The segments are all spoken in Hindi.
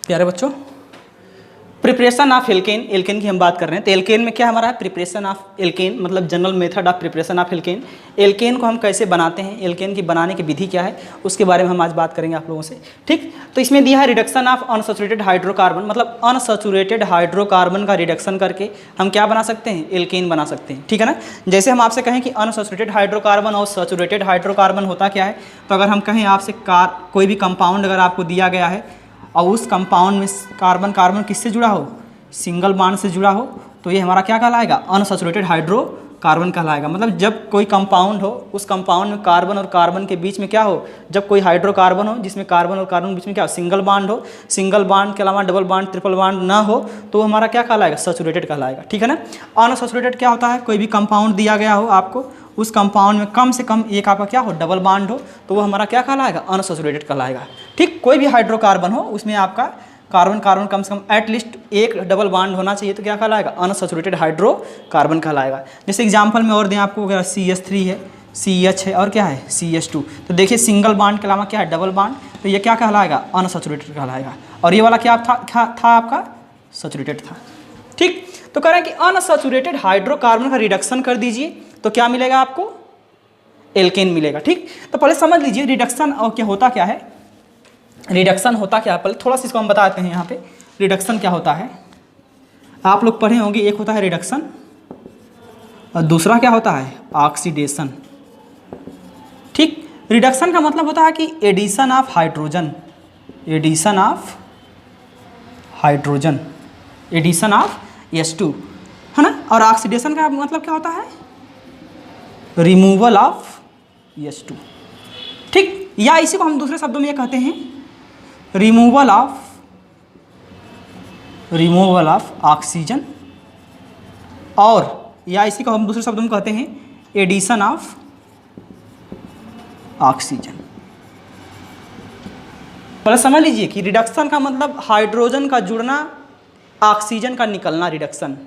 प्यारे बच्चों, प्रिपरेशन ऑफ एल्केन, एल्केन की हम बात कर रहे हैं। तो एल्केन में क्या हमारा है, प्रिपरेशन ऑफ एल्केन, मतलब general method of preparation of alkane. Alkane को हम कैसे बनाते हैं, एल्केन की बनाने की विधि क्या है, उसके बारे में हम आज बात करेंगे आप लोगों से। ठीक, तो इसमें दिया है रिडक्शन ऑफ अनसैचुरेटेड हाइड्रोकार्बन, मतलब अनसैचुरेटेड हाइड्रोकार्बन का रिडक्शन करके हम क्या बना सकते हैं, एल्केन बना सकते हैं। ठीक है ना। जैसे हम आपसे कहें कि अनसैचुरेटेड हाइड्रोकार्बन और सैचुरेटेड हाइड्रोकार्बन होता क्या है, तो अगर हम कहें आपसे कोई भी कंपाउंड अगर आपको दिया गया है और उस कंपाउंड में कार्बन कार्बन किससे जुड़ा हो, सिंगल बॉन्ड से जुड़ा हो, तो ये हमारा क्या कहलाएगा, अनसैचुरेटेड हाइड्रोकार्बन कहलाएगा। मतलब जब कोई कंपाउंड हो, उस कंपाउंड में कार्बन और कार्बन के बीच में क्या हो, जब कोई हाइड्रोकार्बन हो जिसमें कार्बन और कार्बन के बीच में क्या हो, सिंगल बॉन्ड हो, सिंगल बॉन्ड के अलावा डबल बॉन्ड ट्रिपल बॉन्ड ना हो, तो हमारा क्या कहलाएगा, सैचुरेटेड कहलाएगा। ठीक है ना। अनसैचुरेटेड क्या होता है, कोई भी कंपाउंड दिया गया हो आपको, उस कंपाउंड में कम से कम एक आपका क्या हो, डबल बॉन्ड हो, तो वो हमारा क्या कहलाएगा, अनसैचुरेटेड कहलाएगा। ठीक, कोई भी हाइड्रोकार्बन हो उसमें आपका कार्बन कार्बन कम से कम एटलीस्ट एक डबल बॉन्ड होना चाहिए, तो क्या कहलाएगा, अनसैचुरेटेड हाइड्रोकार्बन कहलाएगा। जैसे एग्जांपल में और दें आपको, अगर CH3 है, CH है और क्या है, CH2, तो देखिए सिंगल बॉन्ड के अलावा क्या है, डबल बॉन्ड, तो ये क्या कहलाएगा, अनसैचुरेटेड कहलाएगा। और ये वाला क्या था आपका, सैचुरेटेड था। ठीक, तो कह रहे हैं कि अनसैचुरेटेड हाइड्रोकार्बन का रिडक्शन कर दीजिए तो क्या मिलेगा आपको, एल्केन मिलेगा। ठीक, तो पहले समझ लीजिए रिडक्शन और क्या होता क्या है, रिडक्शन होता क्या है, पहले थोड़ा सा इसको हम बताते हैं। यहाँ पे रिडक्शन क्या होता है, आप लोग पढ़े होंगे, एक होता है रिडक्शन और दूसरा क्या होता है, ऑक्सीडेशन। ठीक, रिडक्शन का मतलब होता है कि addition of hydrogen, addition of hydrogen, addition of H2, है ना। और ऑक्सीडेशन का मतलब क्या होता है, रिमूवल ऑफ H2। ठीक, या इसी को हम दूसरे शब्दों में ये कहते हैं रिमूवल ऑफ ऑक्सीजन, और या इसी को हम दूसरे शब्दों में कहते हैं एडिशन ऑफ ऑक्सीजन। पहले समझ लीजिए कि रिडक्शन का मतलब हाइड्रोजन का जुड़ना, ऑक्सीजन का निकलना, रिडक्शन।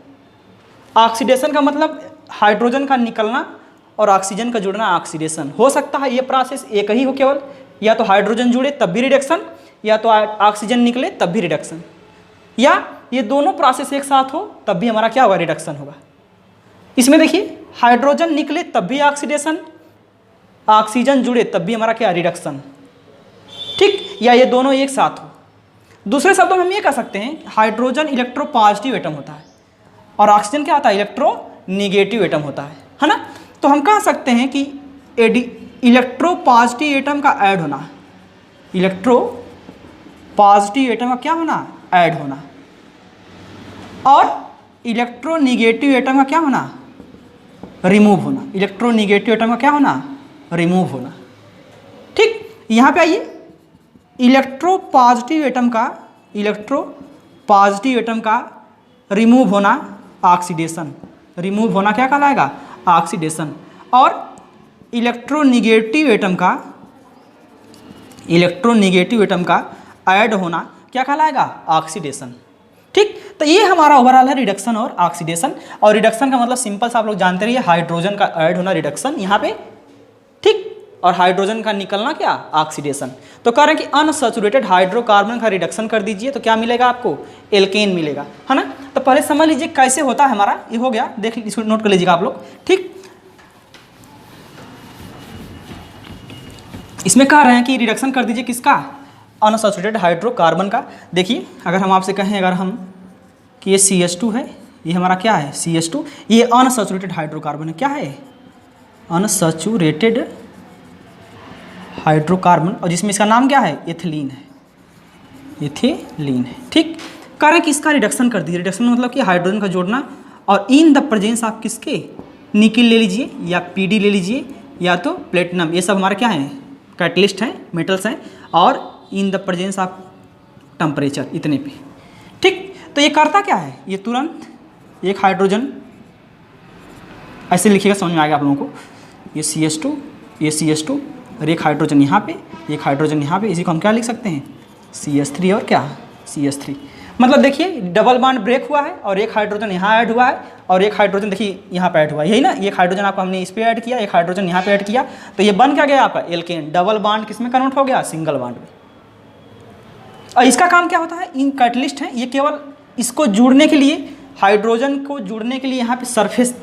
ऑक्सीडेशन का मतलब हाइड्रोजन का निकलना और ऑक्सीजन का जुड़ना, ऑक्सीडेशन। हो सकता है ये प्रोसेस एक ही हो केवल, या तो हाइड्रोजन जुड़े तब भी रिडक्शन, या तो ऑक्सीजन निकले तब भी रिडक्शन, या ये दोनों प्रोसेस एक साथ हो तब भी हमारा क्या होगा, रिडक्शन होगा। इसमें देखिए हाइड्रोजन निकले तब भी ऑक्सीडेशन, ऑक्सीजन जुड़े तब भी हमारा क्या, रिडक्शन। ठीक, या ये दोनों एक साथ हो। दूसरे शब्दों में हम ये कह सकते हैं हाइड्रोजन इलेक्ट्रो पॉजिटिव एटम होता है और ऑक्सीजन क्या होता है, इलेक्ट्रो निगेटिव एटम होता है ना। तो हम कह सकते हैं कि इलेक्ट्रो पॉजिटिव एटम का ऐड होना, इलेक्ट्रो पॉजिटिव एटम का क्या होना, ऐड होना, और इलेक्ट्रो निगेटिव एटम का क्या होना, रिमूव होना। इलेक्ट्रो निगेटिव एटम का क्या होना, रिमूव होना। ठीक, यहाँ पे आइए, इलेक्ट्रो पॉजिटिव एटम का रिमूव होना, ऑक्सीडेशन। रिमूव होना क्या कहलाएगा, ऑक्सीडेशन। और इलेक्ट्रो निगेटिव एटम का ऐड होना क्या कहलाएगा, ऑक्सीडेशन। ठीक, तो ये हमारा ओवरऑल है रिडक्शन और ऑक्सीडेशन। और रिडक्शन का मतलब सिंपल सा आप लोग जानते रहिए, हाइड्रोजन का ऐड होना, रिडक्शन यहाँ पे। ठीक, और हाइड्रोजन का निकलना क्या, ऑक्सीडेशन। तो कह रहे हैं कि अनसैचुरेटेड हाइड्रोकार्बन का रिडक्शन कर दीजिए तो क्या मिलेगा आपको, एल्केन मिलेगा, है ना। तो पहले समझ लीजिए कैसे होता है हमारा, ये हो गया, देख इसको नोट कर लीजिएगा आप लोग। ठीक, इसमें कह रहे हैं कि रिडक्शन कर दीजिए किसका, अनसैचुरेटेड हाइड्रोकार्बन का। देखिए अगर हम आपसे कहें, अगर हम कि ये CH2 है, ये हमारा क्या है, CH2, ये अनसैचुरेटेड हाइड्रोकार्बन है, क्या है, अनसैचुरेटेड हाइड्रोकार्बन, और जिसमें इसका नाम क्या है, एथिलीन है, एथिलीन है। ठीक, कह रहे हैं कि इसका रिडक्शन कर दीजिए। रिडक्शन मतलब कि हाइड्रोजन का जोड़ना, और इन द प्रेजेंस आप किसके, निकिल ले लीजिए या PD ले लीजिए या तो प्लेटिनम, ये सब हमारे क्या हैं, कैटलिस्ट हैं, मेटल्स हैं, और इन द प्रेजेंस ऑफ टेम्परेचर, इतने पे। ठीक, तो ये करता क्या है, ये तुरंत एक हाइड्रोजन ऐसे लिखिएगा, समझ में आएगा आप लोगों को, ये CH2 और एक हाइड्रोजन यहाँ पे, एक हाइड्रोजन यहाँ पे, इसी को हम क्या लिख सकते हैं, CH3 और क्या, CH3। मतलब देखिए डबल बॉन्ड ब्रेक हुआ है और एक हाइड्रोजन यहाँ ऐड हुआ है और एक हाइड्रोजन देखिए यहाँ पे ऐड हुआ है, यही ना। एक हाइड्रोजन आपको हमने इस पे ऐड किया, एक हाइड्रोजन यहाँ पे ऐड किया, तो ये बन क्या गया आपका एल्केन। डबल बॉन्ड किस में कन्वर्ट हो गया, सिंगल बॉन्ड में। और इसका काम क्या होता है, इन कैटलिस्ट हैं ये केवल इसको जुड़ने के लिए, हाइड्रोजन को जुड़ने के लिए यहाँ पे सरफेस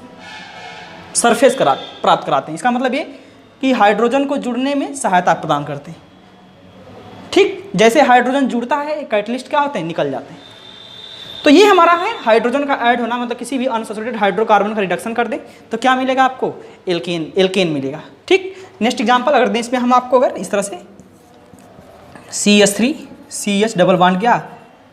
प्राप्त कराते हैं। इसका मतलब ये कि हाइड्रोजन को जुड़ने में सहायता प्रदान करते हैं। ठीक, जैसे हाइड्रोजन जुड़ता है कैटलिस्ट क्या होते हैं, निकल जाते हैं। तो ये हमारा है हाइड्रोजन का ऐड होना, मतलब किसी भी अनसैचुरेटेड हाइड्रोकार्बन का रिडक्शन कर दें तो क्या मिलेगा आपको, एल्केन मिलेगा। ठीक, नेक्स्ट एग्जांपल अगर दें इसमें हम आपको, अगर इस तरह से CH3 CH डबल बॉन्ड क्या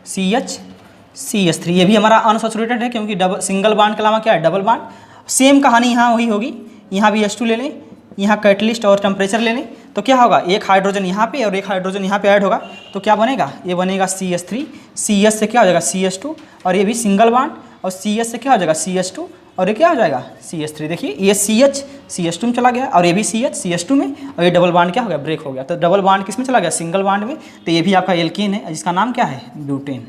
CH3, ये भी हमारा अनसैचुरेटेड है क्योंकि सिंगल बॉन्ड के अलावा क्या है, डबल बॉन्ड। सेम कहानी यहाँ वही होगी, यहाँ भी H2 ले लें, यहाँ कैटलिस्ट और टेम्परेचर ले लें तो क्या होगा, एक हाइड्रोजन यहाँ पे और एक हाइड्रोजन यहाँ पे ऐड होगा तो क्या बनेगा, ये बनेगा CH3, CH से क्या हो जाएगा CH2, और ये भी सिंगल बॉन्ड, और CH से क्या हो जाएगा CH2, और ये क्या हो जाएगा CH3। देखिए ये CH2 में चला गया, और ये भी CH2 में, और ये डबल बॉन्ड क्या हो गया, ब्रेक हो गया। तो डबल बॉन्ड किस में चला गया, सिंगल बॉन्ड में। तो ये भी आपका एल्कीन है जिसका नाम क्या है, ब्यूटेन।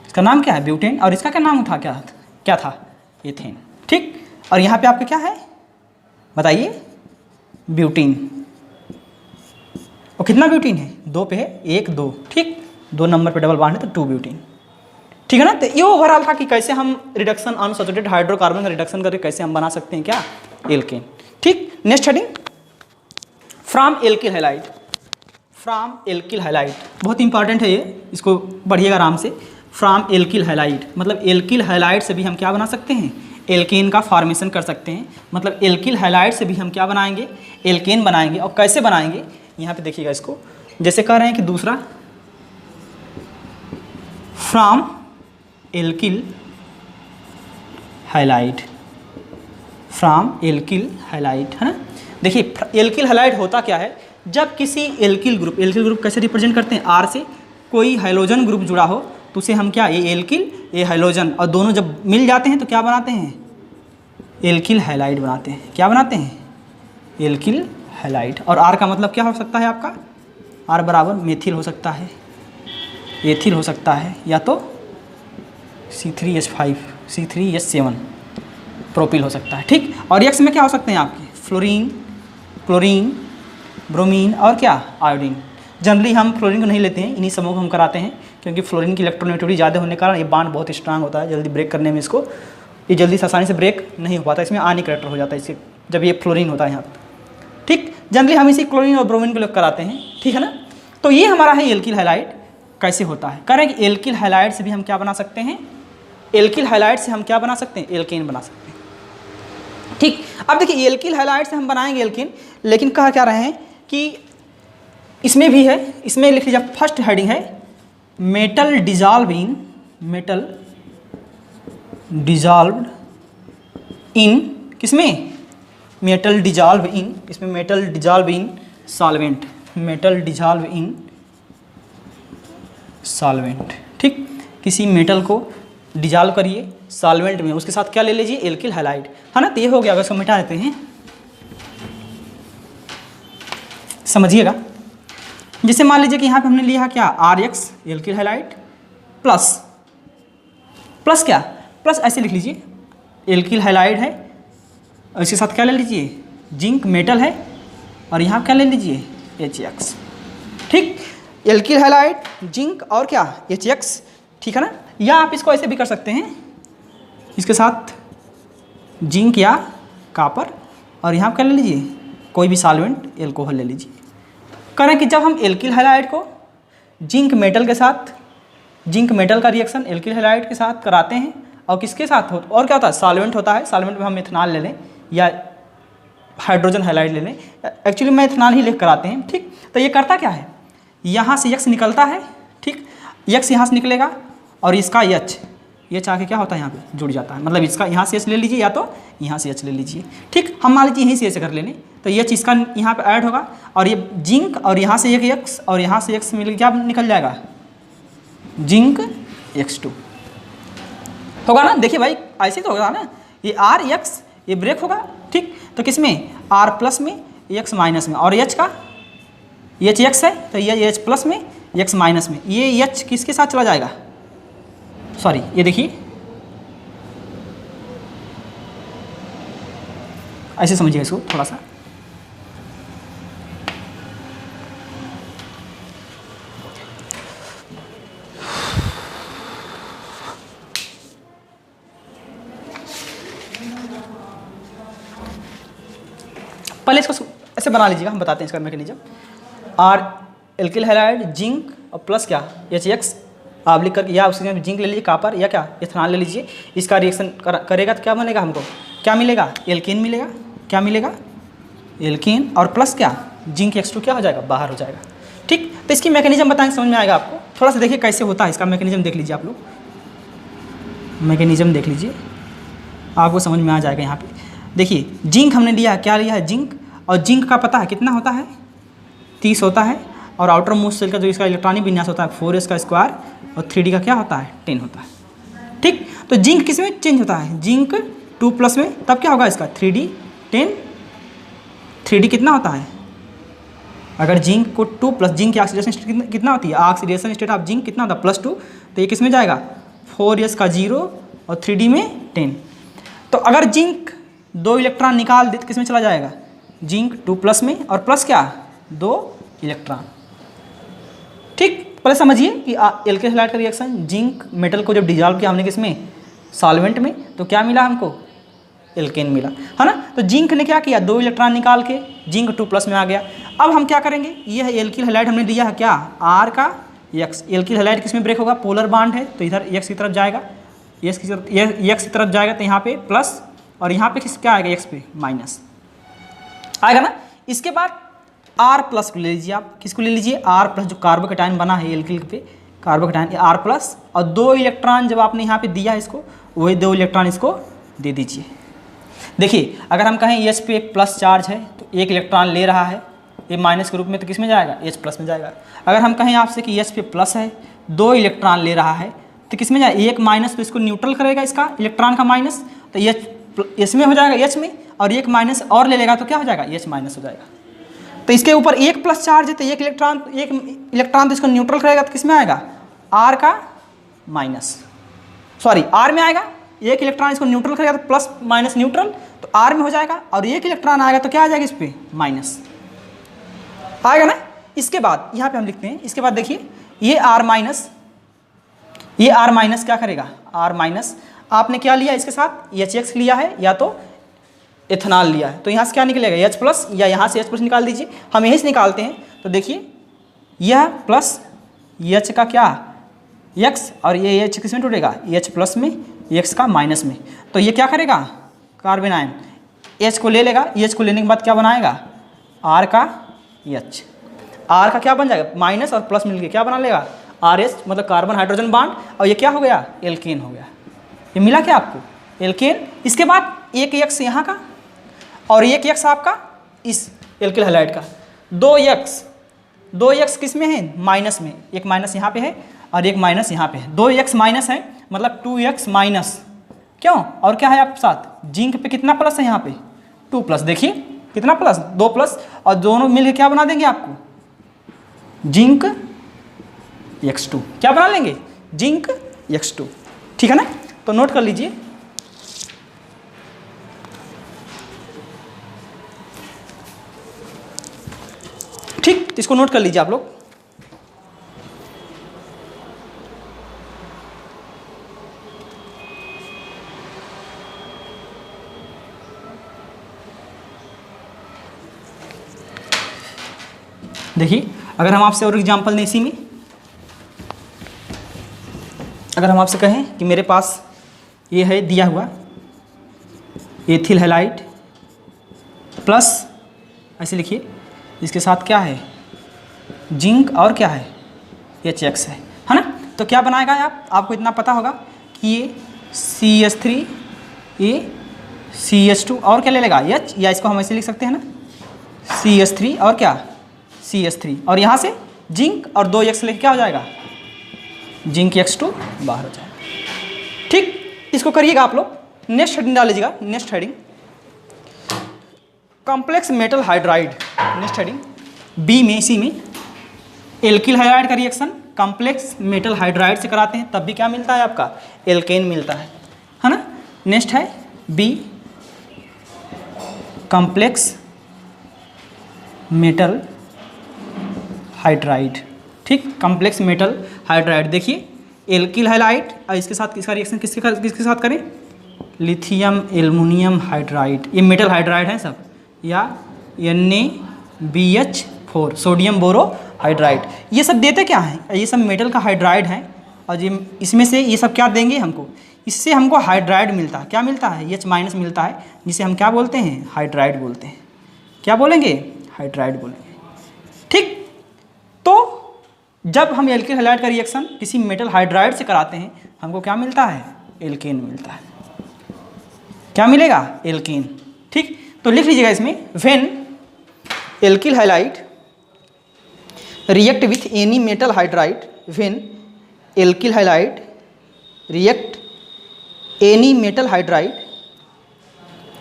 इसका नाम क्या है, ब्यूटेन। और इसका क्या नाम था, क्या था, एथेन। ठीक, और यहाँ पे आपका क्या है बताइए, ब्यूटीन। और कितना ब्यूटीन है, 2 पे है, 1 2। ठीक, 2 नंबर पे डबल बॉन्ड है तो 2 ब्यूटीन। ठीक है ना। तो ये ओवरऑल था कि कैसे हम रिडक्शन अनसैचुरेटेड हाइड्रोकार्बन का रिडक्शन करके कैसे हम बना सकते हैं क्या, एल्केन। ठीक, next heading, from alkyl halide. From alkyl halide बहुत इंपॉर्टेंट है ये, इसको पढ़िएगा आराम से। फ्रॉम एल्किल हैलाइड मतलब एल्किल हैलाइड से भी हम क्या बना सकते हैं, एल्केन का फॉर्मेशन कर सकते हैं। मतलब एल्किल हैलाइड से भी हम क्या बनाएंगे, एल्केन बनाएंगे। और कैसे बनाएंगे, यहाँ पे देखिएगा इसको, जैसे कह रहे हैं कि दूसरा from alkyl halide, from alkyl halide, है ना। देखिए एल्किल हैलाइड होता क्या है, जब किसी एल्किल ग्रुप कैसे रिप्रेजेंट करते हैं, R से कोई हाइड्रोजन ग्रुप जुड़ा हो तो उसे हम क्या, ये एल्किल ये हाइड्रोजन, और दोनों जब मिल जाते हैं तो क्या बनाते हैं, एल्किल हैलाइड बनाते हैं। क्या बनाते हैं, एल्किल हैलाइड। और R का मतलब क्या हो सकता है आपका, R बराबर मेथिल हो सकता है, एथिल हो सकता है, या तो C3H5 C3H7 प्रोपिल हो सकता है। ठीक, और X में क्या हो सकते हैं आपके, फ्लोरीन, क्लोरीन, ब्रोमीन और क्या, आयोडीन। जनरली हम फ्लोरीन को नहीं लेते हैं, इन्हीं समूह को हम कराते हैं क्योंकि फ्लोरीन की इलेक्ट्रोनेगेटिविटी ज़्यादा होने के कारण ये बॉन्ड बहुत स्ट्रांग होता है, जल्दी ब्रेक करने में इसको, ये जल्दी से आसानी से ब्रेक नहीं हो पाता, इसमें आयनिक करैक्टर हो जाता है इससे जब ये फ्लोरीन होता है यहाँ पर। ठीक, जनरली हम इसी क्लोरीन और ब्रोमीन को लोग कराते हैं। ठीक है ना। तो ये हमारा है एल्किल हैलाइड कैसे होता है, कह रहे हैं कि एल्किल हैलाइड से भी हम क्या बना सकते हैं, एल्किल हैलाइड से हम क्या बना सकते हैं, एल्केन बना सकते हैं। ठीक, अब देखिए एल्किल हैलाइड से हम बनाएंगे एल्केन, लेकिन कह क्या रहे हैं कि इसमें भी है, इसमें लिख लीजिए फर्स्ट हेडिंग है मेटल डिजॉल्व इन किसमें, मेटल डिजॉल्व इन, इसमें metal dissolve in solvent, metal dissolve in solvent. ठीक, किसी मेटल को डिजॉल्व करिए सॉल्वेंट में, उसके साथ क्या ले लीजिए, एल्किल हैलाइड, है ना। तो ये हो गया, अगर इसको मिटा देते हैं, समझिएगा। जैसे मान लीजिए कि यहाँ पे हमने लिया क्या, RX एल्किल हैलाइड प्लस क्या, प्लस ऐसे लिख लीजिए, एल्किल हैलाइड है और इसके साथ क्या ले लीजिए, जिंक मेटल है, और यहाँ क्या ले लीजिए, HX। ठीक, एल्किल हैलाइड जिंक और क्या, HX। ठीक है ना। या आप इसको ऐसे भी कर सकते हैं, इसके साथ जिंक या कॉपर, और यहाँ क्या ले लीजिए, कोई भी सॉल्वेंट एल्कोहल ले लीजिए। करें कि जब हम एल्किल हैलाइड को जिंक मेटल के साथ, जिंक मेटल का रिएक्शन एल्किल हैलाइड के साथ कराते हैं, और किसके साथ हो, और क्या होता है, सॉल्वेंट होता है, सॉल्वेंट में हम इथेनॉल ले लें या हाइड्रोजन हैलाइड ले लें, एक्चुअली मैं इथेनॉल ही लेकर कराते हैं। ठीक, तो ये करता क्या है, यहाँ से X निकलता है। ठीक, X यहाँ से निकलेगा और इसका H आके क्या होता है, यहाँ पे जुड़ जाता है। मतलब इसका यहाँ से H ले लीजिए या तो यहाँ से H ले लीजिए। ठीक, हम मान लीजिए यहीं से ऐसे कर लेने, तो H इसका यहाँ पे ऐड होगा, और ये जिंक और यहाँ से एक X और यहाँ से X मिल क्या निकल जाएगा, जिंक X2 होगा ना। देखिए भाई ऐसे तो होगा ना, ये RX ये ब्रेक होगा। ठीक, तो किस में, R प्लस में X माइनस में, और H का HX है तो ये H प्लस में X माइनस में, ये H किसके साथ चला जाएगा, सॉरी ये देखिए ऐसे समझिए इसको थोड़ा सा, पहले इसको ऐसे बना लीजिएगा, हम बताते हैं इसका mechanism. R alkyl halide zinc और प्लस क्या HX आप लिख कर, या उसके में जिंक ले लीजिए, कापर या क्या इथेनॉल ले लीजिए, इसका रिएक्शन करेगा तो क्या बनेगा, हमको क्या मिलेगा, एल्केन मिलेगा। क्या मिलेगा, एल्केन, और प्लस क्या जिंक X2 क्या हो जाएगा, बाहर हो जाएगा। ठीक, तो इसकी मैकेनिज्म बताएंगे, समझ में आएगा आपको। थोड़ा सा देखिए कैसे होता है इसका मैकेनिज्म, देख लीजिए आप लोग, मैकेनिज्म देख लीजिए, आपको समझ में आ जाएगा। यहाँ पे देखिए जिंक हमने लिया, क्या लिया है, जिंक, और जिंक का पता है कितना होता है, 30 होता है, और आउटर मोस्ट सेल का जो इसका इलेक्ट्रॉनिक विन्यास होता है 4s का स्क्वायर, और 3d का क्या होता है 10 होता है। ठीक, तो जिंक किस में चेंज होता है, जिंक 2+ में, तब क्या होगा इसका 3d 10, 3d कितना होता है, अगर जिंक को 2+, जिंक की ऑक्सीडेशन स्टेट कितना होती है, ऑक्सीडेशन स्टेट ऑफ जिंक कितना होता है +2, तो ये किस में जाएगा 4s का 0 और 3d में 10। तो अगर जिंक 2 इलेक्ट्रॉन निकाल दे तो किस में चला जाएगा, जिंक 2+ में, और प्लस क्या 2 इलेक्ट्रॉन। ठीक, पहले समझिए कि एल्किल हैलाइड का रिएक्शन, जिंक मेटल को जब डिजॉल्व किया हमने किसमें, सॉल्वेंट में, तो क्या मिला हमको, एल्केन मिला, है ना। तो जिंक ने क्या किया, 2 इलेक्ट्रॉन निकाल के जिंक 2+ में आ गया। अब हम क्या करेंगे, यह एल्किल हैलाइड हमने दिया है क्या, R का X, एल्किल हैलाइड किस में ब्रेक होगा, पोलर बॉन्ड है, तो इधर X की तरफ जाएगा, X की तरफ जाएगा, तो यहाँ पे प्लस, और यहाँ पे क्या आएगा, X पे माइनस आएगा ना। इसके बाद R+ को ले लीजिए आप, किसको ले लीजिए, R+, जो कार्बोकेटाइन बना है एल्किल पे, कार्बोकेटाइन R+, और 2 इलेक्ट्रॉन जब आपने यहाँ पे दिया है इसको, वही 2 इलेक्ट्रॉन इसको दे दीजिए। देखिए अगर हम कहें H पे एक प्लस चार्ज है तो 1 इलेक्ट्रॉन ले रहा है, ये माइनस के रूप में, तो किस में जाएगा, H+ में जाएगा। अगर हम कहें आपसे कि H पे प्लस है, 2 इलेक्ट्रॉन ले रहा है, तो किस में जाएगा, 1 माइनस, तो इसको न्यूट्रल करेगा इसका इलेक्ट्रॉन का माइनस, तो H में हो जाएगा, H में, और 1 माइनस और ले लेगा तो क्या हो जाएगा, H- हो जाएगा। तो इसके ऊपर 1+ चार्ज है, तो 1 इलेक्ट्रॉन तो इसको न्यूट्रल करेगा, तो किस में आएगा, R का माइनस, सॉरी R में आएगा, 1 इलेक्ट्रॉन इसको न्यूट्रल करेगा तो प्लस माइनस न्यूट्रल, तो R में हो जाएगा, और 1 इलेक्ट्रॉन आएगा तो क्या आ जाएगा, इस पर माइनस आएगा ना। इसके बाद यहाँ पे हम लिखते हैं, इसके बाद देखिए ये R- क्या करेगा, R- आपने क्या लिया इसके साथ, HX लिया है या तो इथेनॉल लिया है, तो यहाँ से क्या निकलेगा, H+, या यहाँ से H+ निकाल दीजिए, हम यहीं से निकालते हैं। तो देखिए यह प्लस H का क्या X, और ये H किस में टूटेगा, H+ में, X का माइनस में, तो ये क्या करेगा, कार्बन आयन H को ले लेगा, H को लेने के बाद क्या बनाएगा, R का H, R का क्या बन जाएगा, माइनस और प्लस मिलके क्या बना लेगा, RH, मतलब कार्बन हाइड्रोजन बॉन्ड, और ये क्या हो गया, एल्केन हो गया। ये मिला क्या आपको, एल्केन। इसके बाद एक X यहाँ का, और एक X आपका इस एल्किल हैलाइड का, 2X किस में है, माइनस में, एक माइनस यहाँ पे है और एक माइनस यहाँ पे है, 2X माइनस है, मतलब 2X माइनस, क्यों, और क्या है आपके साथ, जिंक पे कितना प्लस है, यहाँ पे 2+, देखिए कितना प्लस, 2+, और दोनों मिलकर क्या बना देंगे आपको, जिंक X2, क्या बना लेंगे, जिंक X2, ठीक है ना। तो नोट कर लीजिए, ठीक, इसको नोट कर लीजिए आप लोग। देखिए अगर हम आपसे और एग्जांपल दें इसी में, अगर हम आपसे कहें कि मेरे पास ये है दिया हुआ एथिल हैलाइड प्लस, ऐसे लिखिए, इसके साथ क्या है, जिंक, और क्या है, HX है ना। तो क्या बनाएगा आपको इतना पता होगा कि ये CH3, ये CH2, और क्या ले लेगा H, या इसको हम ऐसे लिख सकते हैं ना, CH3 और क्या CH3, और यहाँ से जिंक और 2X लेके क्या हो जाएगा, जिंक X2 बाहर हो जाएगा। ठीक, इसको करिएगा आप लोग, नेक्स्ट हेडिंग डाल लीजिएगा, next heading complex metal hydride, next heading B में, इसी में एल्किल हाइड्राइड का रिएक्शन कॉम्प्लेक्स मेटल हाइड्राइड से कराते हैं, तब भी क्या मिलता है आपका, एल्केन मिलता है ना। नेक्स्ट है बी, कॉम्प्लेक्स मेटल हाइड्राइड, ठीक, कॉम्प्लेक्स मेटल हाइड्राइड। देखिए एल्किल हाइलाइड और इसके साथ किसका रिएक्शन, किसके साथ करें, लिथियम एल्युमिनियम हाइड्राइड, ये मेटल हाइड्राइड है सब, या NaBH4 सोडियम बोरोहाइड्राइड। ये सब देते क्या हैं? ये सब मेटल का हाइड्राइड है और ये इसमें से ये सब क्या देंगे हमको? इससे हमको हाइड्राइड मिलता है। क्या मिलता है? H- मिलता है, जिसे हम क्या बोलते हैं? हाइड्राइड बोलते हैं। क्या बोलेंगे? हाइड्राइड बोलेंगे। ठीक, तो जब हम एल्किल हैलाइड का रिएक्शन किसी मेटल हाइड्राइड से कराते हैं हमको क्या मिलता है? एल्केन मिलता है। क्या मिलेगा? एल्केन। ठीक, तो लिख लीजिएगा इसमें, when alkyl halide react with any metal hydride, when alkyl halide react any metal hydride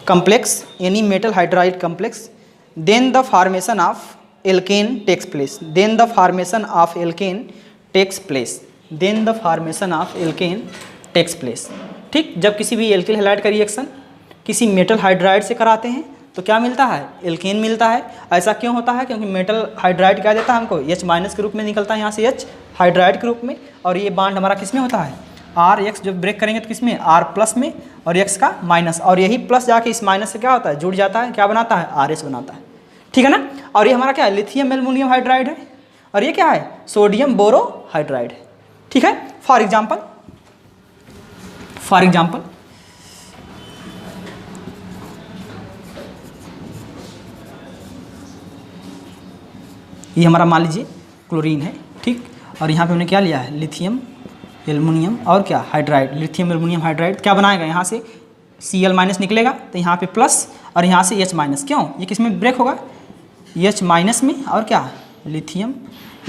complex, any metal hydride complex, then the formation of alkane takes place, then the formation of alkane takes place, then the formation of alkane takes place। ठीक, जब किसी भी एल्किल हैलाइड का रिएक्शन किसी मेटल हाइड्राइड से कराते हैं तो क्या मिलता है? एल्केन मिलता है। ऐसा क्यों होता है? क्योंकि मेटल हाइड्राइड क्या देता है हमको? H- के रूप में निकलता है यहाँ से H हाइड्राइड के रूप में, और ये बॉन्ड हमारा किस में होता है? RX जब ब्रेक करेंगे तो किस में? R+ में, और X का माइनस, और यही प्लस जाके इस माइनस से क्या होता है? जुड़ जाता है। क्या बनाता है? RH बनाता है। ठीक है ना? और ये हमारा क्या है? लिथियम एल्युमिनियम हाइड्राइड है, और ये क्या है? सोडियम बोरोहाइड्राइड है। ठीक है, फॉर एग्जाम्पल ये हमारा मान लीजिए क्लोरीन है। ठीक, और यहाँ पे हमने क्या लिया है? लिथियम एल्युमिनियम और क्या? हाइड्राइड। लिथियम एल्युमिनियम हाइड्राइड क्या बनाएगा? यहाँ से Cl- निकलेगा तो यहाँ पे प्लस, और यहाँ से H-। क्यों? ये किस में ब्रेक होगा? H- में, और क्या? लिथियम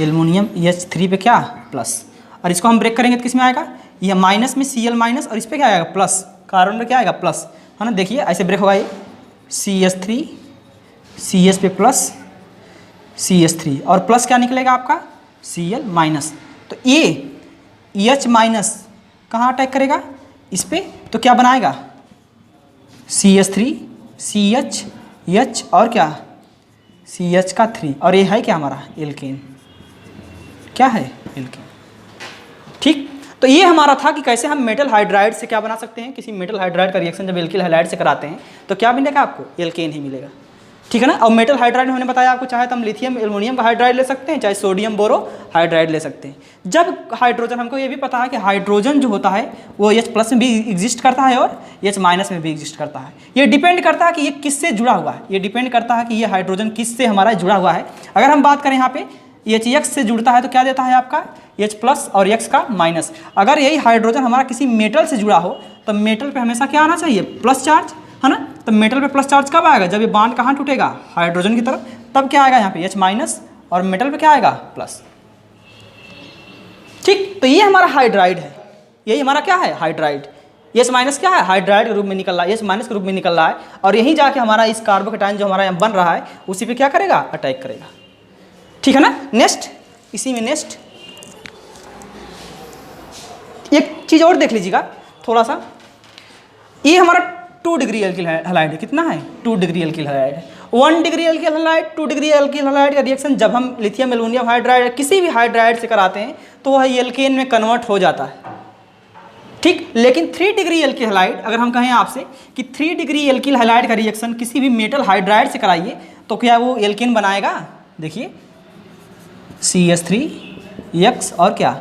एल्युमिनियम H3 पे क्या? प्लस, और इसको हम ब्रेक करेंगे तो किस में आएगा? ये माइनस में Cl- और इस पर क्या आएगा? प्लस। कार्बन पे क्या आएगा? प्लस, है ना? देखिए ऐसे ब्रेक होगा ये CH3 CH पे प्लस CH3, और प्लस क्या निकलेगा आपका? Cl-। तो ये H- कहाँ अटैक करेगा? इस पे, तो क्या बनाएगा? CH3 CH H और क्या? CH का 3, और ये है क्या हमारा? एल्केन। क्या है? एल्केन। ठीक, तो ये हमारा था कि कैसे हम मेटल हाइड्राइड से क्या बना सकते हैं। किसी मेटल हाइड्राइड का रिएक्शन जब एल्किल हैलाइड से कराते हैं तो क्या मिलेगा आपको? एल्केन ही मिलेगा। ठीक है ना? और मेटल हाइड्राइड में हमने बताया आपको, चाहे तो हम लिथियम एल्युमिनियम का हाइड्राइड ले सकते हैं, चाहे सोडियम बोरोहाइड्राइड ले सकते हैं। जब हाइड्रोजन, हमको ये भी पता है कि हाइड्रोजन जो होता है वो H+ में भी एग्जिस्ट करता है और H- में भी एग्जिस्ट करता है। ये डिपेंड करता है कि ये किससे जुड़ा हुआ है। ये डिपेंड करता है कि ये हाइड्रोजन किससे हमारा जुड़ा हुआ है। अगर हम बात करें यहाँ पे HX से जुड़ता है तो क्या देता है आपका? H+ और X का माइनस। अगर यही हाइड्रोजन हमारा किसी मेटल से जुड़ा हो तो मेटल पे हमेशा क्या आना चाहिए? प्लस चार्ज, है ना? तो मेटल पे प्लस चार्ज कब आएगा? जब ये बॉन्ड कहाँ टूटेगा? हाइड्रोजन की तरफ। तब क्या आएगा यहाँ पे? H- और मेटल पे क्या आएगा? प्लस। ठीक, तो ये हमारा हाइड्राइड है। यही हमारा क्या है? हाइड्राइड। H- क्या है? हाइड्राइड के रूप में निकल रहा है, H- के रूप में निकल रहा है, और यहीं जाके हमारा इस कार्बोकेटाइन जो हमारा यहाँ बन रहा है उसी पे क्या करेगा? अटैक करेगा। ठीक है ना? नेक्स्ट, इसी में नेक्स्ट एक चीज़ और देख लीजिएगा थोड़ा सा। ये हमारा 2 डिग्री एल्किल हैलाइड है। कितना है? 2 डिग्री एल्किल हैलाइड है। 1 degree alkyl halide, 2 degree alkyl halide का रिएक्शन जब हम लिथियम एल्युमिनियम हाइड्राइड किसी भी हाइड्राइड से कराते हैं तो वह एल्केन में कन्वर्ट हो जाता है। ठीक, लेकिन 3 डिग्री एल्किल हैलाइड, अगर हम कहें आपसे कि 3 डिग्री एल्किल हैलाइड का रिएक्शन किसी भी मेटल हाइड्राइड से कराइए तो क्या वो एल्केन बनाएगा? देखिए CH3X और क्या?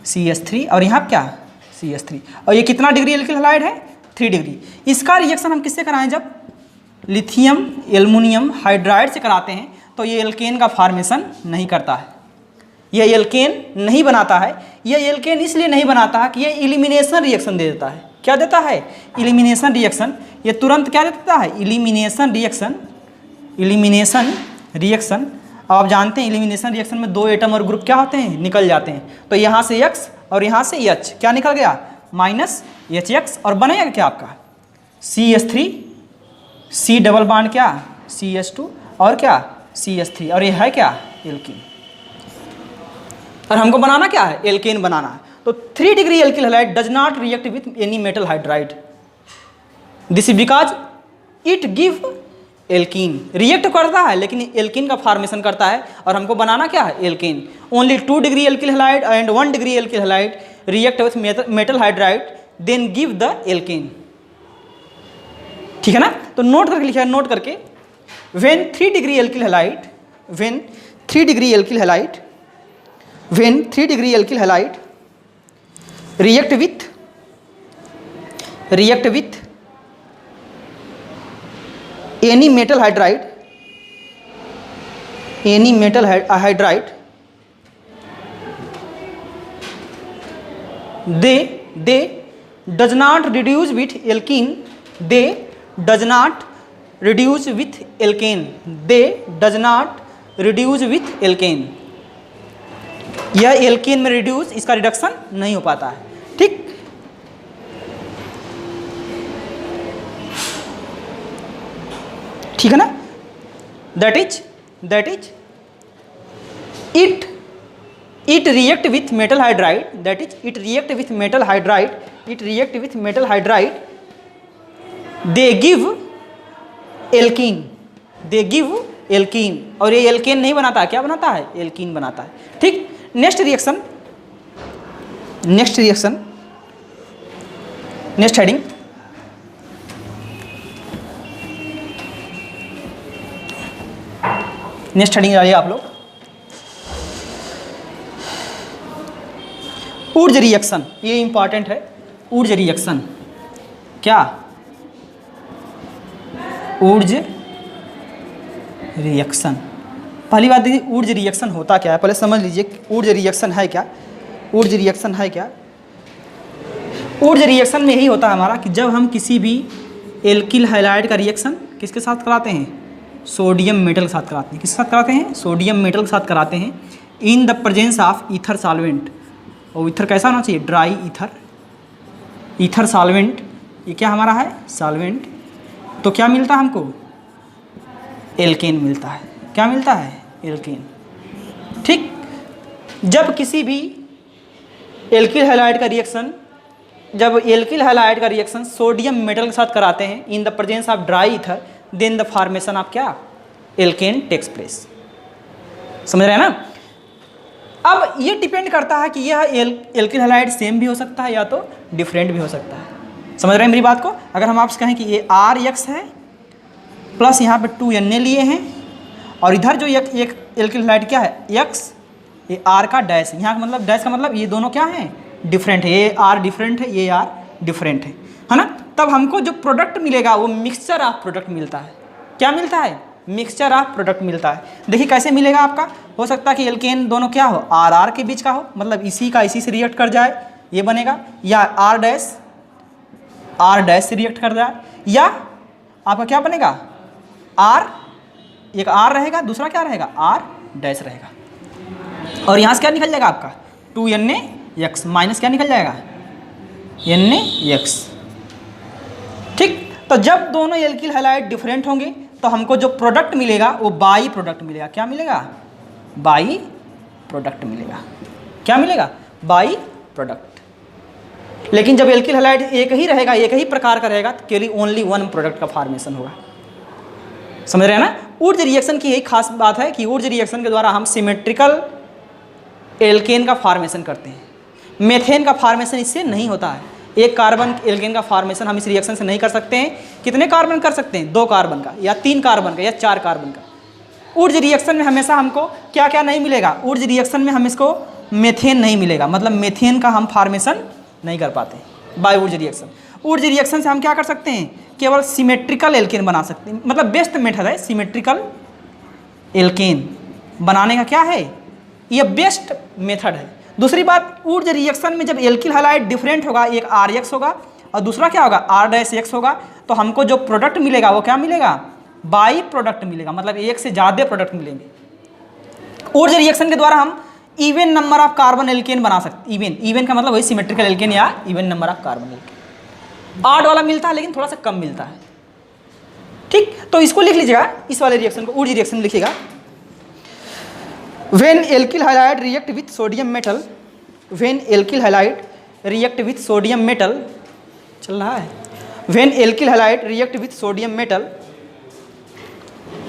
CH3, और यहाँ क्या? CH3, और ये कितना डिग्री एल्किल हैलाइड है? 3 डिग्री। इसका रिएक्शन हम किससे कराएं? जब लिथियम एल्युमिनियम हाइड्राइड से कराते हैं तो ये एल्केन का फॉर्मेशन नहीं करता है, ये एल्केन नहीं बनाता है। ये एल्केन इसलिए नहीं बनाता है कि ये एलिमिनेशन रिएक्शन दे देता है। क्या देता है? Elimination reaction. ये तुरंत क्या देता है? Elimination reaction. एलिमिनेशन रिएक्शन, आप जानते हैं एलिमिनेशन रिएक्शन में 2 एटम और ग्रुप क्या होते हैं? निकल जाते हैं। तो यहाँ से X और यहाँ से H क्या निकल गया? -HX, और बनेगा क्या आपका? CH3 C डबल बॉन्ड क्या? CH2 और क्या? CH3, और ये है क्या? एल्कीन। और हमको बनाना क्या है? एल्केन बनाना है। तो 3 degree alkyl halide does not react with any metal hydride, this is because it give alkene. React करता है लेकिन एल्कीन का फॉर्मेशन करता है, और हमको बनाना क्या है? Alkane. Only 2 degree alkyl halide and 1 degree alkyl halide react with metal hydride then give the alkane. ठीक है ना? तो नोट करके लिखा है, नोट करके when 3 degree alkyl halide, when 3 degree alkyl halide, when 3 degree alkyl halide react with any metal hydride, any metal hydride, they does not reduce with alkene, they does not reduce with alkane, they does not reduce with alkane। यह एल्केन में रिड्यूस, इसका रिडक्शन नहीं हो पाता है। ठीक, ठीक है ना। That is it react with metal hydride, that is it react with metal hydride, it react with metal hydride, they give alkene, they give alkene। और ये एल्केन नहीं बनाता है, क्या बनाता है? एल्कीन बनाता है। ठीक, next reaction, next heading, next heading आइए आप लोग, ऊर्ज रिएक्शन। ये इंपॉर्टेंट है, ऊर्ज रिएक्शन। क्या? Wurtz reaction. पहली बात देखिए, ऊर्ज रिएक्शन होता क्या है, पहले समझ लीजिए ऊर्ज रिएक्शन है क्या। ऊर्ज रिएक्शन है क्या? ऊर्ज रिएक्शन में यही होता है हमारा कि जब हम किसी भी एल्किल हैलाइड का रिएक्शन किसके साथ कराते हैं? सोडियम मेटल के साथ कराते हैं। किसके साथ कराते हैं? सोडियम मेटल के साथ कराते हैं, in the presence of ether solvent. और ईथर कैसा होना चाहिए? Dry ether, ether solvent. ये क्या हमारा है? सॉल्वेंट। तो क्या मिलता है हमको? एल्केन मिलता है। क्या मिलता है? एल्केन। ठीक, जब किसी भी एल्किल हैलाइड का रिएक्शन, जब एल्किल हैलाइड का रिएक्शन सोडियम मेटल के साथ कराते हैं in the presence of dry ether, then the formation of क्या? Alkane takes place. समझ रहे हैं ना। अब ये डिपेंड करता है कि यह एल्किल हैलाइड सेम भी हो सकता है या तो डिफरेंट भी हो सकता है। समझ रहे हैं मेरी बात को। अगर हम आपसे कहें कि ये RX है प्लस यहाँ पे 2Na लिए हैं, और इधर जो एक एल्किल हैलाइड क्या है? X, ये R का डैश। यहाँ का मतलब, डैश का मतलब ये दोनों क्या हैं? डिफरेंट है। ये R डिफरेंट है, ये R डिफरेंट है ना। तब हमको जो प्रोडक्ट मिलेगा वो मिक्सचर ऑफ प्रोडक्ट मिलता है। क्या मिलता है? मिक्सचर ऑफ प्रोडक्ट मिलता है। देखिए कैसे मिलेगा आपका। हो सकता है कि एल्केन दोनों क्या हो? RR के बीच का हो, मतलब इसी का इसी से रिएक्ट कर जाए, ये बनेगा। या R डैश से रिएक्ट कर जाए, या आपका क्या बनेगा? R, एक R रहेगा, दूसरा क्या रहेगा? R डैश रहेगा। और यहाँ से क्या निकल जाएगा आपका? 2NaX माइनस क्या निकल जाएगा? NaX। ठीक, तो जब दोनों एल्किल हैलाइड डिफरेंट होंगे तो हमको जो प्रोडक्ट मिलेगा वो बाई प्रोडक्ट मिलेगा। क्या मिलेगा? बाई प्रोडक्ट मिलेगा। क्या मिलेगा? By product. लेकिन जब एल्किल हैलाइड एक ही रहेगा, एक ही प्रकार का रहेगा, तो केवल ओनली वन प्रोडक्ट का फॉर्मेशन होगा। समझ रहे हैं ना। ऊर्ज रिएक्शन की यही खास बात है कि ऊर्ज रिएक्शन के द्वारा हम सिमेट्रिकल एल्केन का फॉर्मेशन करते हैं। मेथेन का फॉर्मेशन इससे नहीं होता है। एक कार्बन एल्केन का फॉर्मेशन हम इस रिएक्शन से नहीं कर सकते हैं। कितने कार्बन कर सकते हैं? 2 कार्बन का, या 3 कार्बन का, या 4 कार्बन का। ऊर्ज रिएक्शन में हमेशा हमको क्या क्या नहीं मिलेगा? ऊर्ज रिएक्शन में हम इसको मेथेन नहीं मिलेगा, मतलब मेथेन का हम फॉर्मेशन नहीं कर पाते by Wurtz reaction. Wurtz reaction से हम क्या कर सकते हैं? केवल सिमेट्रिकल एल्केन बना सकते हैं। मतलब बेस्ट मेथड है सिमेट्रिकल एल्केन बनाने का। क्या है? ये बेस्ट मेथड है। दूसरी बात, ऊर्ज रिएक्शन में जब एल्किल हैलाइड डिफरेंट होगा, एक RX होगा और दूसरा क्या होगा? R-X होगा, तो हमको जो प्रोडक्ट मिलेगा वो क्या मिलेगा? बाई प्रोडक्ट मिलेगा, मतलब एक से ज़्यादा प्रोडक्ट मिलेंगे। ऊर्ज रिएक्शन के द्वारा हम even number of carbon alkane बना सकते। इवन का मतलब वही सिमेट्रिकल एल्केन या even number of carbon alkane. Odd वाला मिलता है लेकिन थोड़ा सा कम मिलता है। ठीक, तो इसको लिख लीजिएगा, इस वाले रिएक्शन को ऊर्ज रिएक्शन लिखिएगा। When alkyl halide react with sodium metal, when alkyl halide react with sodium metal, चल रहा है। When alkyl halide react with sodium metal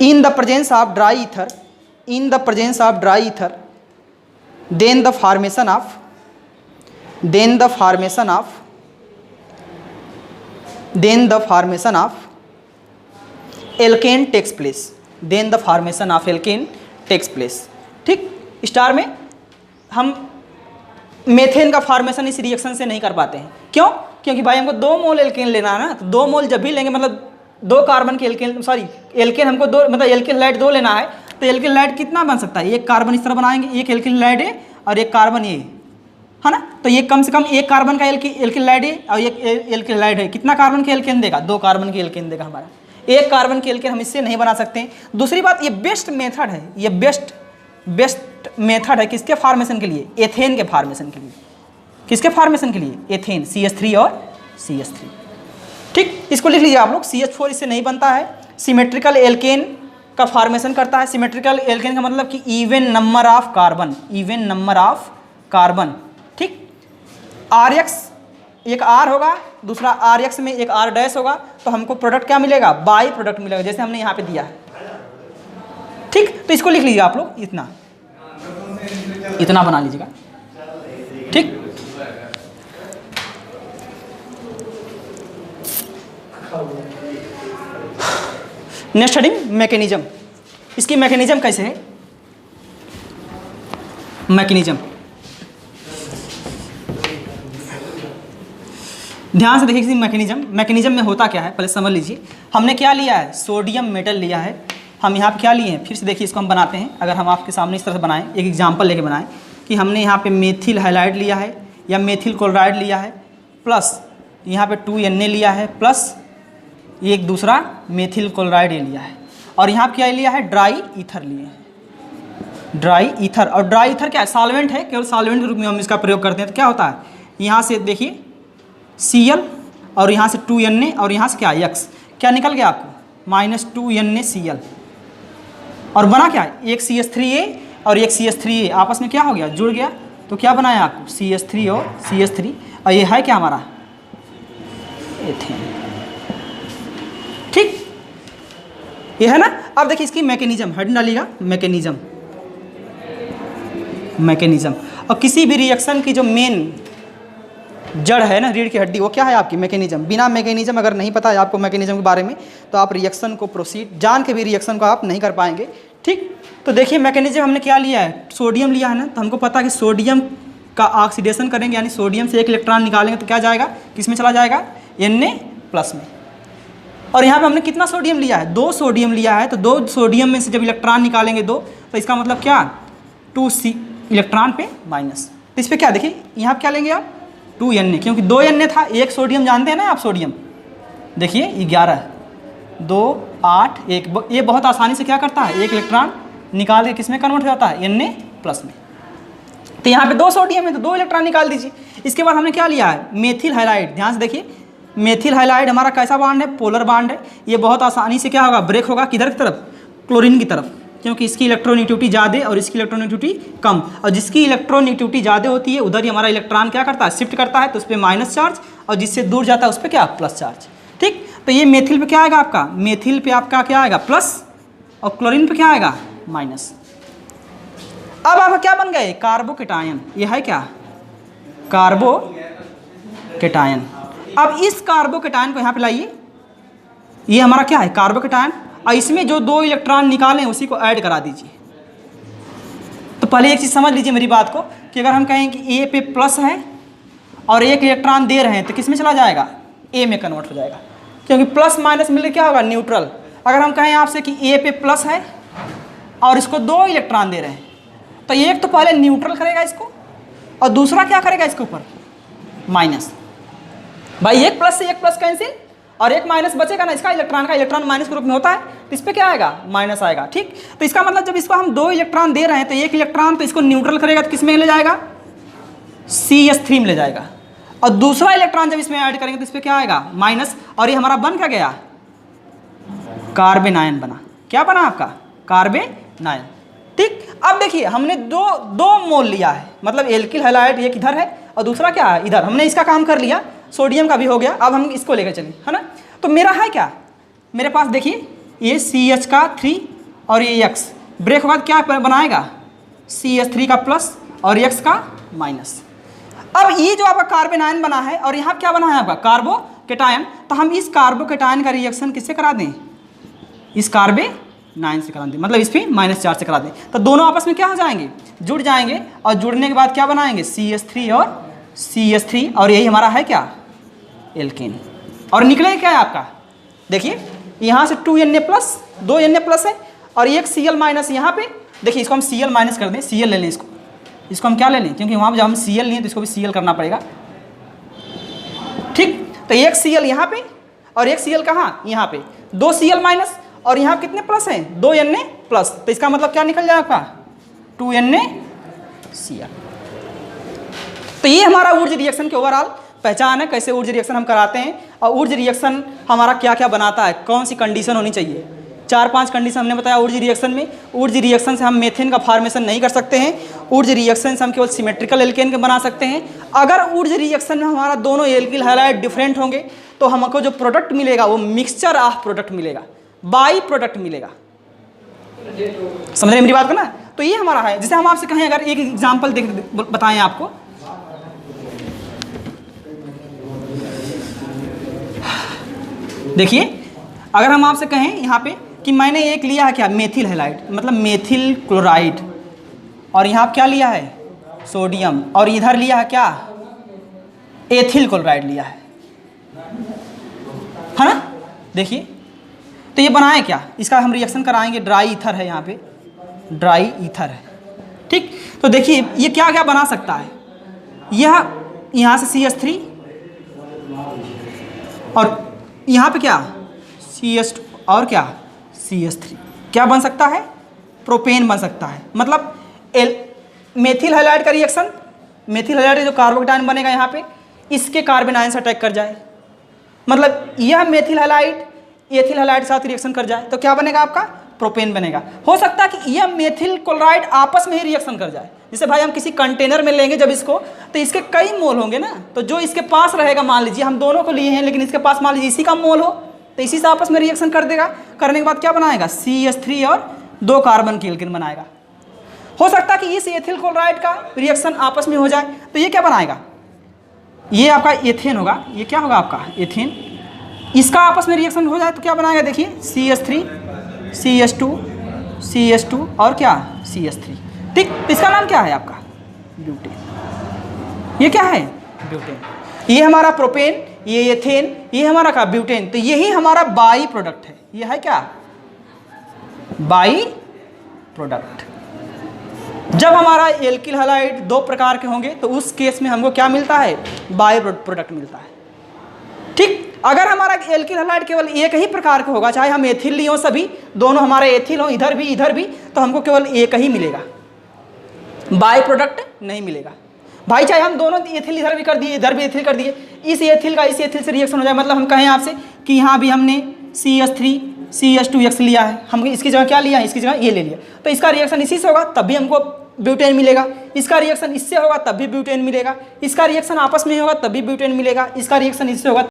in the presence of dry ether, in the presence of dry ether, then the formation of alkane takes place. Then the formation of alkane takes place. ठीक, स्टार में हम मेथेन का फॉर्मेशन इस रिएक्शन से नहीं कर पाते हैं। क्यों? क्योंकि भाई हमको 2 मोल एल्केन लेना है ना, तो 2 मोल जब भी लेंगे मतलब 2 कार्बन के एल्केन, सॉरी एल्केन हमको 2 मतलब एल्केन लाइट 2 लेना है, तो एल्केन लाइट कितना बन सकता है? एक कार्बन इस तरह बनाएंगे, एक एल्केन लाइट है और एक कार्बन ये है ना, तो ये कम से कम एक कार्बन का एल्केन लाइट है और एक एल्केन लाइट है, कितना कार्बन के एल्केन देगा? 2 कार्बन के एल्केन देगा हमारा। एक कार्बन के एल्केन हम इससे नहीं बना सकते। दूसरी बात, ये बेस्ट मेथड है, ये बेस्ट मेथड है किसके फॉर्मेशन के लिए? एथेन के फॉर्मेशन के लिए। किसके फॉर्मेशन के लिए? एथेन, CH3 और CH3। ठीक, इसको लिख लीजिए आप लोग, CH4 इससे नहीं बनता है। सिमेट्रिकल एल्केन का फॉर्मेशन करता है। सिमेट्रिकल एल्केन का मतलब कि even number of carbon, even number of carbon. ठीक, RX एक R होगा, दूसरा RX में एक R डैश होगा, तो हमको प्रोडक्ट क्या मिलेगा? बाई प्रोडक्ट मिलेगा, जैसे हमने यहाँ पे दिया है। ठीक, तो इसको लिख लीजिए आप लोग, इतना बना लीजिएगा। ठीक, नेक्स्ट हेडिंग मैकेनिज्म। इसकी मैकेनिज्म कैसे है? मैकेनिज्म ध्यान से देखिए। मैकेनिज्म में होता क्या है पहले समझ लीजिए। हमने क्या लिया है? सोडियम मेटल लिया है। हम यहाँ पे क्या लिए हैं? फिर से देखिए, इसको हम बनाते हैं। अगर हम आपके सामने इस तरह से बनाएं, एक एग्जांपल लेके बनाएं कि हमने यहाँ पे मेथिल हाइलाइड लिया है या मेथिल क्लोराइड लिया है, प्लस यहाँ पे 2Na लिया है, प्लस एक दूसरा मेथिल क्लोराइड लिया है, और यहाँ पे क्या लिया है? ड्राई ईथर लिए हैं, ड्राई ईथर। और ड्राई ईथर क्या है? सॉल्वेंट है, केवल सॉल्वेंट के रूप में हम इसका प्रयोग करते हैं। तो क्या होता है? यहाँ से देखिए Cl और यहाँ से 2Na और यहाँ से क्या X, क्या निकल गया आपको? -2NaCl। और बना क्या है? एक CH3A और एक CH3A आपस में क्या हो गया? जुड़ गया। तो क्या बनाया आपको? CH3 और CH3, और ये है क्या हमारा? एथेन। ठीक, ये है ना। अब देखिए इसकी मैकेनिज्म, हेड डालिएगा, मैकेनिज्म। और किसी भी रिएक्शन की जो मेन जड़ है ना, रीढ़ की हड्डी, वो क्या है? आपकी मैकेनिज्म। बिना मैकेनिज्म अगर नहीं पता है आपको मैकेनिज्म के बारे में, तो आप रिएक्शन को प्रोसीड जान के भी रिएक्शन को आप नहीं कर पाएंगे। ठीक, तो देखिए मैकेनिज्म हमने क्या लिया है? सोडियम लिया है ना, तो हमको पता है कि सोडियम का ऑक्सीडेशन करेंगे, यानी सोडियम से एक इलेक्ट्रॉन निकालेंगे तो क्या जाएगा? किस में चला जाएगा? Na+ में। और यहाँ पे हमने कितना सोडियम लिया है? 2 सोडियम लिया है, तो 2 सोडियम में से जब इलेक्ट्रॉन निकालेंगे 2, तो इसका मतलब क्या? 2C इलेक्ट्रॉन पे माइनस। तो इस पर क्या देखिए, यहाँ पे क्या लेंगे आप? 2Na, क्योंकि 2Na था, एक सोडियम जानते हैं ना आप? सोडियम देखिए 11, 2, 8, 1, ये बहुत आसानी से क्या करता है? एक इलेक्ट्रॉन निकाल के किस में कन्वर्ट हो जाता है? Na+ में। तो यहाँ पे 2 सोडियम है, तो 2 इलेक्ट्रॉन निकाल दीजिए। इसके बाद हमने क्या लिया है? Methyl halide. ध्यान से देखिए, मेथिल हाइलाइड हमारा कैसा बॉन्ड है? पोलर बॉन्ड है। ये बहुत आसानी से क्या होगा? ब्रेक होगा, किधर की तरफ? क्लोरीन की तरफ, क्योंकि इसकी इलेक्ट्रोनेगेटिविटी ज़्यादा और इसकी इलेक्ट्रोनेगेटिविटी कम। और जिसकी इलेक्ट्रोनेगेटिविटी ज़्यादा होती है उधर ही हमारा इलेक्ट्रॉन क्या करता है? शिफ्ट करता है, तो उस पर माइनस चार्ज, और जिससे दूर जाता है उस पर क्या? Plus charge. ठीक, तो ये मेथिल पे क्या आएगा आपका? मेथिल पे आपका क्या आएगा? प्लस, और क्लोरीन पे क्या आएगा? माइनस। अब आप क्या बन गए? कार्बोकेटायन। ये है क्या? कार्बोकेटायन। अब इस कार्बोकेटायन को यहाँ पे लाइए, ये हमारा क्या है? कार्बोकेटायन। और इसमें जो 2 इलेक्ट्रॉन निकालें उसी को ऐड करा दीजिए। तो पहले एक चीज़ समझ लीजिए मेरी बात को, कि अगर हम कहें कि A पे प्लस है और एक इलेक्ट्रॉन दे रहे हैं, तो किस में चला जाएगा? A में कन्वर्ट हो जाएगा, क्योंकि प्लस माइनस मिलकर क्या होगा? न्यूट्रल। अगर हम कहें आपसे कि A पे प्लस है और इसको 2 इलेक्ट्रॉन दे रहे हैं, तो एक तो पहले न्यूट्रल करेगा इसको, और दूसरा क्या करेगा? इसके ऊपर माइनस। भाई एक प्लस से एक प्लस कैंसिल, और एक माइनस बचेगा ना, इसका इलेक्ट्रॉन का इलेक्ट्रॉन माइनस ग्रुप में होता है, तो इस पर क्या आएगा? माइनस आएगा। ठीक, तो इसका मतलब जब इसको हम 2 इलेक्ट्रॉन दे रहे हैं, तो एक इलेक्ट्रॉन तो इसको न्यूट्रल करेगा, तो किस में ले जाएगा? CH3 में ले जाएगा। और दूसरा इलेक्ट्रॉन जब इसमें ऐड करेंगे तो इस पर क्या आएगा? माइनस। और ये हमारा बन क्या गया? कार्बेनायन बना। क्या बना आपका? कार्बेनायन। ठीक, अब देखिए हमने दो मोल लिया है, मतलब एल्किल हैलाइड एक इधर है और दूसरा क्या है? इधर। हमने इसका काम कर लिया, सोडियम का भी हो गया। अब हम इसको लेकर चलें, है ना। तो मेरा है क्या? मेरे पास देखिए ये CH का 3 और ये X ब्रेक होगा, क्या बनाएगा? CH3 का प्लस और X का माइनस। अब ये जो आपका कार्बेनायन बना है और यहाँ क्या बना है आपका? कार्बोकेटायन। तो हम इस कार्बोकेटायन का रिएक्शन किससे करा दें? इस 9 से करा दें, मतलब इस पर -4 से करा दें, तो दोनों आपस में क्या हो जाएंगे, जुड़ जाएंगे, और जुड़ने के बाद क्या बनाएंगे, CH3 और CH3, और यही हमारा है क्या, एल्केन। और निकले क्या है आपका, देखिए यहाँ से 2Na+, 2Na+ है, और एक Cl- यहाँ पे, देखिए इसको हम Cl- कर दें, Cl ले लें, इसको हम क्या ले लें, क्योंकि वहाँ जब हम Cl लिए तो इसको भी Cl करना पड़ेगा, ठीक। तो एक Cl यहाँ पे और एक Cl कहाँ, यहाँ पे, 2 Cl-, और यहाँ कितने प्लस हैं, 2Na+, तो इसका मतलब क्या निकल जाएगा आपका, 2NaCl। तो ये हमारा ऊर्जा रिएक्शन के ओवरऑल पहचान है, कैसे ऊर्जा रिएक्शन हम कराते हैं, और ऊर्जा रिएक्शन हमारा क्या क्या बनाता है, कौन सी कंडीशन होनी चाहिए, 4-5 कंडीशन हमने बताया ऊर्जा रिएक्शन में। ऊर्जा रिएक्शन से हम मेथेन का फॉर्मेशन नहीं कर सकते हैं, ऊर्जा रिएक्शन से हम केवल सिमेट्रिकल एल्केन के बना सकते हैं। अगर ऊर्जा रिएक्शन में हमारा दोनों एल्किल हैलाइड डिफरेंट होंगे तो हमको जो प्रोडक्ट मिलेगा वो मिक्सचर ऑफ प्रोडक्ट मिलेगा, बाई प्रोडक्ट मिलेगा, समझ रहे मेरी बात को ना। तो ये हमारा है, जैसे हम आपसे कहें, अगर एक एग्जाम्पल बताएं आपको, देखिए अगर हम आपसे कहें यहाँ पे कि मैंने एक लिया है क्या, मेथिल हैलाइड, मतलब मेथिल क्लोराइड, और यहाँ क्या लिया है, सोडियम, और इधर लिया है क्या, एथिल क्लोराइड लिया है ना। देखिए तो ये बनाए क्या, इसका हम रिएक्शन कराएंगे, ड्राई ईथर है, यहाँ पे ड्राई ईथर है, ठीक। तो देखिए ये क्या क्या बना सकता है, यह यहाँ से CH3, और यहाँ पे क्या, CH2, और क्या, CH3, क्या बन सकता है, प्रोपेन बन सकता है। मतलब मेथिल हैलाइड का रिएक्शन, मेथिल हैलाइड का जो कार्बोकेटायन बनेगा यहाँ पे, इसके कार्बन आयन से अटैक कर जाए, मतलब यह मेथिल हैलाइड एथिल हैलाइड के साथ रिएक्शन कर जाए तो क्या बनेगा आपका, प्रोपेन बनेगा। हो सकता है कि यह मेथिल क्लोराइड आपस में ही रिएक्शन कर जाए, जैसे भाई हम किसी कंटेनर में लेंगे जब इसको, तो इसके कई मोल होंगे ना, तो जो इसके पास रहेगा, मान लीजिए हम दोनों को लिए हैं लेकिन इसके पास मान लीजिए इसी का मोल हो, तो इसी से आपस में रिएक्शन कर देगा, करने के बाद क्या बनाएगा, CH3 और 2 कार्बन की एल्केन बनाएगा। हो सकता है कि इस एथिल क्लोराइड का रिएक्शन आपस में हो जाए, तो ये क्या बनाएगा, ये आपका एथेन होगा, ये क्या होगा आपका एथेन, इसका आपस में रिएक्शन हो जाए तो क्या बनाएगा, देखिए CH3 CH2 CH2 और क्या, CH3, ठीक। तो इसका नाम क्या है आपका, ब्यूटेन। ये क्या है, ब्यूटेन। ये हमारा प्रोपेन, ये एथेन, ये हमारा क्या, ब्यूटेन। तो यही हमारा बाई प्रोडक्ट है, ये है क्या, बाई प्रोडक्ट। जब हमारा एल्किल हैलाइड 2 प्रकार के होंगे तो उस केस में हमको क्या मिलता है, बाई प्रोडक्ट मिलता है, ठीक। अगर हमारा एल्किल हैलाइड केवल एक ही प्रकार का होगा, चाहे हम एथिल लिए हो, सभी दोनों हमारे एथिल हो, इधर भी, तो हमको केवल एक ही मिलेगा, बाई प्रोडक्ट नहीं मिलेगा। भाई चाहे हम दोनों एथिल इधर भी कर दिए, इधर भी एथिल कर दिए, इस एथिल का इस एथिल से रिएक्शन हो जाए, मतलब हम कहें आपसे कि यहाँ भी हमने CH3 CH2X लिया है, हम इसकी जगह क्या लिया है, इसकी जगह ये ले लिया, तो इसका रिएक्शन इसी से होगा तब भी हमको ब्यूटेन मिलेगा, इसका रिएक्शन इससे होगा तब भी ब्यूटेन मिलेगा, इसका रिएक्शन आपस में होगा तब भी ब्यूटेन मिलेगा, इसका रिएक्शन इससे होगा